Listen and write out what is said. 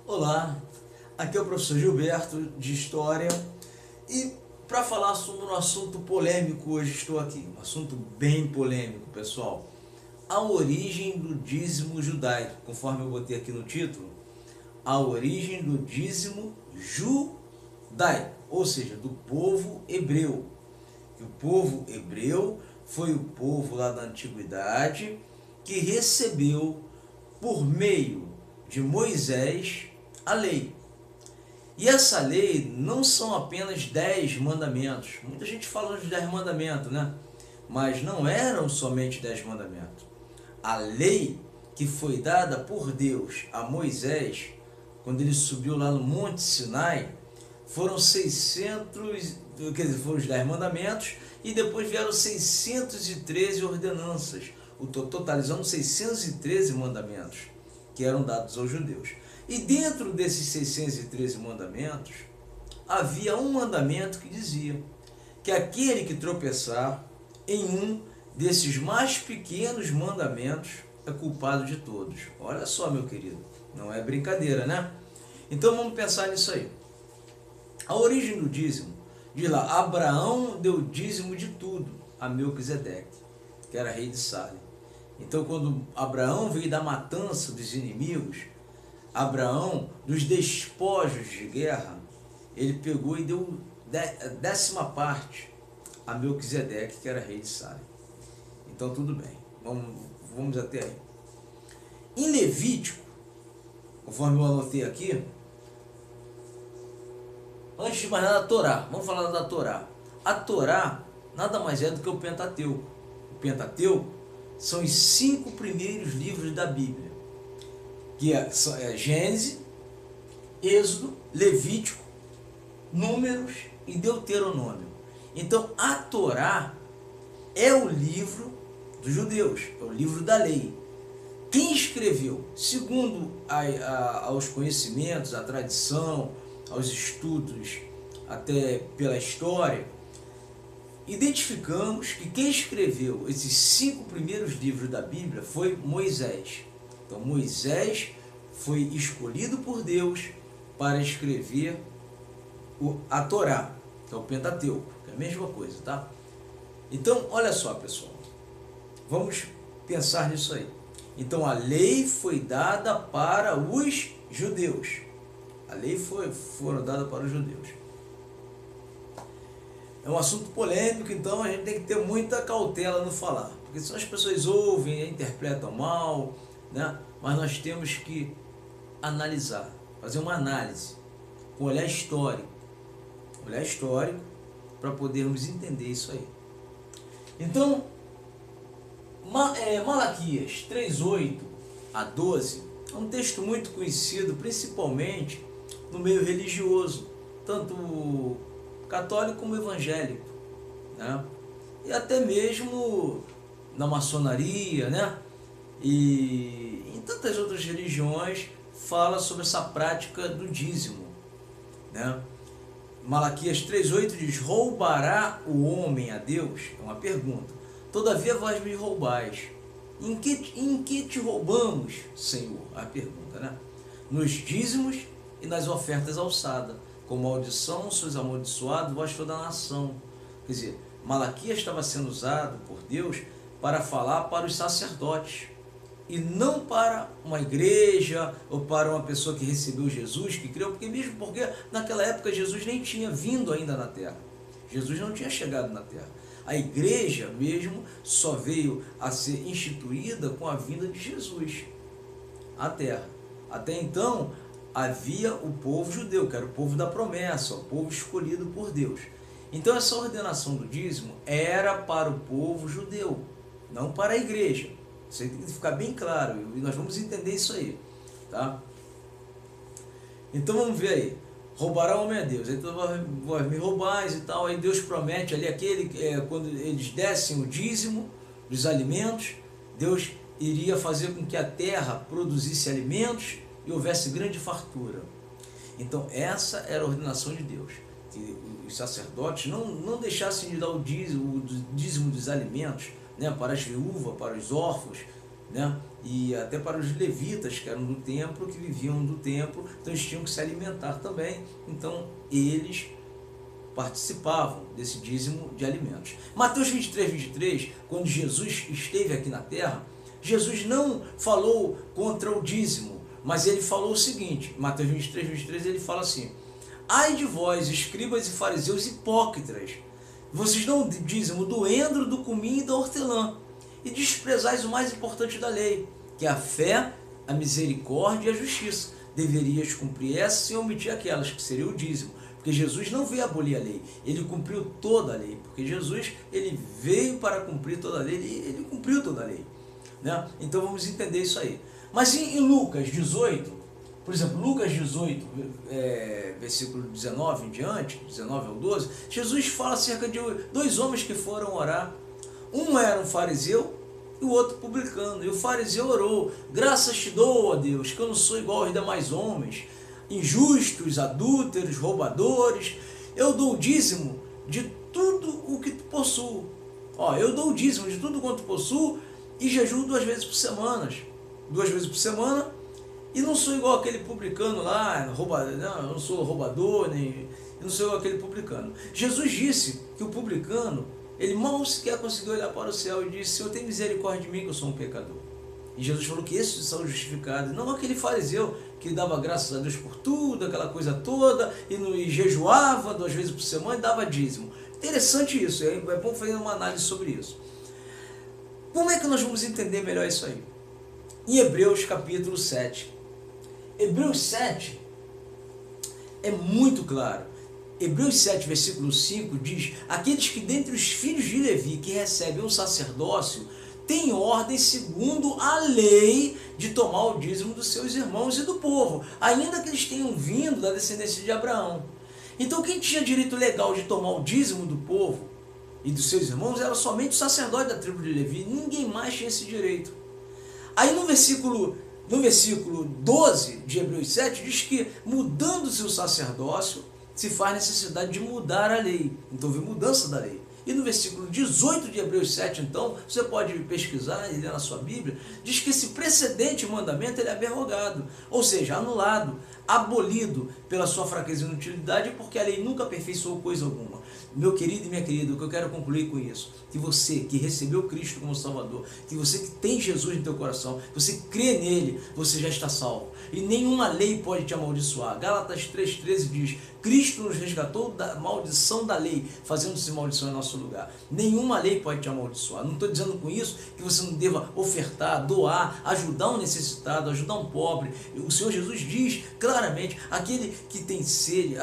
Olá, aqui é o professor Gilberto de História e para falar sobre um assunto polêmico hoje estou aqui, um assunto bem polêmico, pessoal. A origem do dízimo judaico, conforme eu botei aqui no título, a origem do dízimo judaico, ou seja, do povo hebreu. O povo hebreu foi o povo lá da antiguidade que recebeu por meio de Moisés a lei. E essa lei não são apenas 10 mandamentos. Muita gente fala de 10 mandamentos, né? Mas não eram somente 10 mandamentos. A lei que foi dada por Deus a Moisés, quando ele subiu lá no Monte Sinai, foram 600, quer dizer, foram os 10 mandamentos, e depois vieram 613 ordenanças, totalizando 613 mandamentos que eram dados aos judeus. E dentro desses 613 mandamentos, havia um mandamento que dizia que aquele que tropeçar em um desses mais pequenos mandamentos é culpado de todos. Olha só, meu querido, não é brincadeira, né? Então vamos pensar nisso aí. A origem do dízimo, diz lá, Abraão deu dízimo de tudo a Melquisedeque, que era rei de Salém. Então quando Abraão veio da matança dos inimigos, Abraão, dos despojos de guerra, ele pegou e deu 10ª parte a Melquisedeque, que era rei de Salém. Então tudo bem, vamos até aí. Em Levítico, conforme eu anotei aqui, antes de mais nada, a Torá. Vamos falar da Torá. A Torá nada mais é do que o Pentateuco. O Pentateuco são os 5 primeiros livros da Bíblia, que é Gênesis, Êxodo, Levítico, Números e Deuteronômio. Então a Torá é o livro dos judeus, é o livro da lei. Quem escreveu, segundo aos conhecimentos, a tradição, aos estudos, até pela história, identificamos que quem escreveu esses 5 primeiros livros da Bíblia foi Moisés. Então Moisés foi escolhido por Deus para escrever a Torá, que é o Pentateuco, que é a mesma coisa, tá? Então, olha só, pessoal, vamos pensar nisso aí. Então a lei foi dada para os judeus. A lei foram dada para os judeus. É um assunto polêmico, então a gente tem que ter muita cautela no falar, porque senão as pessoas ouvem e interpretam mal, né? Mas nós temos que analisar, fazer uma análise, com olhar histórico para podermos entender isso aí. Então, Malaquias 3:8 a 12 é um texto muito conhecido, principalmente no meio religioso, tanto católico como evangélico, né? E até mesmo na maçonaria, né? E em tantas outras religiões fala sobre essa prática do dízimo, né? Malaquias 3:8 diz: roubará o homem a Deus? É uma pergunta. Todavia vós me roubais. Em que te roubamos, Senhor? A pergunta, né? Nos dízimos e nas ofertas alçadas. Com maldição sois amaldiçoado vós toda a nação. Quer dizer, Malaquias estava sendo usado por Deus para falar para os sacerdotes, e não para uma igreja ou para uma pessoa que recebeu Jesus, que creu, porque naquela época Jesus nem tinha vindo ainda na terra. Jesus não tinha chegado na terra. A igreja mesmo só veio a ser instituída com a vinda de Jesus à terra. Até então havia o povo judeu, que era o povo da promessa, o povo escolhido por Deus. Então essa ordenação do dízimo era para o povo judeu, não para a igreja. Isso aí tem que ficar bem claro, e nós vamos entender isso aí, tá? Então vamos ver aí. Roubará o homem a Deus, então vós me roubais e tal. Aí Deus promete ali, quando eles dessem o dízimo dos alimentos, Deus iria fazer com que a terra produzisse alimentos e houvesse grande fartura. Então essa era a ordenação de Deus, que os sacerdotes não deixassem de dar o dízimo dos alimentos, né, para as viúvas, para os órfãos, né, e até para os levitas, que eram do templo, que viviam do templo, então eles tinham que se alimentar também, então eles participavam desse dízimo de alimentos. Mateus 23, 23, quando Jesus esteve aqui na terra, Jesus não falou contra o dízimo, mas ele falou o seguinte, Mateus 23, 23, ele fala assim: ai de vós, escribas e fariseus hipócritas, vocês dão dízimo do endro, do cominho e da hortelã, e desprezais o mais importante da lei, que é a fé, a misericórdia e a justiça. Deverias cumprir essa sem omitir aquelas, que seria o dízimo. Porque Jesus não veio abolir a lei, ele cumpriu toda a lei. Porque Jesus, ele veio para cumprir toda a lei, ele cumpriu toda a lei, né? Então vamos entender isso aí. Mas em Lucas 18, por exemplo, Lucas 18, versículo 19 em diante, 19 ao 12, Jesus fala acerca de dois homens que foram orar. Um era um fariseu e o outro publicano. E o fariseu orou: graças te dou, ó Deus, que eu não sou igual aos demais homens, injustos, adúlteros, roubadores. Eu dou o dízimo de tudo o que tu possuo. Eu dou o dízimo de tudo quanto possuo e jejuo 2 vezes por semana. 2 vezes por semana. E não sou igual aquele publicano lá, eu não sou roubador, nem eu não sou igual aquele publicano. Jesus disse que o publicano, ele mal sequer conseguiu olhar para o céu e disse: Senhor, tem misericórdia de mim, que eu sou um pecador. E Jesus falou que esses são justificados, não aquele fariseu que dava graças a Deus por tudo, aquela coisa toda, e jejuava 2 vezes por semana e dava dízimo. Interessante isso, é bom fazer uma análise sobre isso. Como é que nós vamos entender melhor isso aí? Em Hebreus capítulo 7. Hebreus 7 é muito claro. Hebreus 7, versículo 5 diz: aqueles que dentre os filhos de Levi que recebem um sacerdócio têm ordem segundo a lei de tomar o dízimo dos seus irmãos e do povo, ainda que eles tenham vindo da descendência de Abraão. Então quem tinha direito legal de tomar o dízimo do povo e dos seus irmãos era somente o sacerdote da tribo de Levi, ninguém mais tinha esse direito. Aí no versículo 12 de Hebreus 7 diz que mudando o seu sacerdócio se faz necessidade de mudar a lei. Então houve mudança da lei. E no versículo 18 de Hebreus 7, então, você pode pesquisar e ler na sua Bíblia, diz que esse precedente mandamento ele é abrogado, ou seja, anulado, abolido pela sua fraqueza e inutilidade, porque a lei nunca aperfeiçoou coisa alguma. Meu querido e minha querida, o que eu quero concluir com isso, que você que recebeu Cristo como Salvador, que você que tem Jesus no teu coração, que você crê nele, você já está salvo. E nenhuma lei pode te amaldiçoar. Gálatas 3,13 diz: Cristo nos resgatou da maldição da lei, fazendo-se maldição em nosso lugar. Nenhuma lei pode te amaldiçoar. Não estou dizendo com isso que você não deva ofertar, doar, ajudar um necessitado, ajudar um pobre. O Senhor Jesus diz claramente: aquele que tem sede,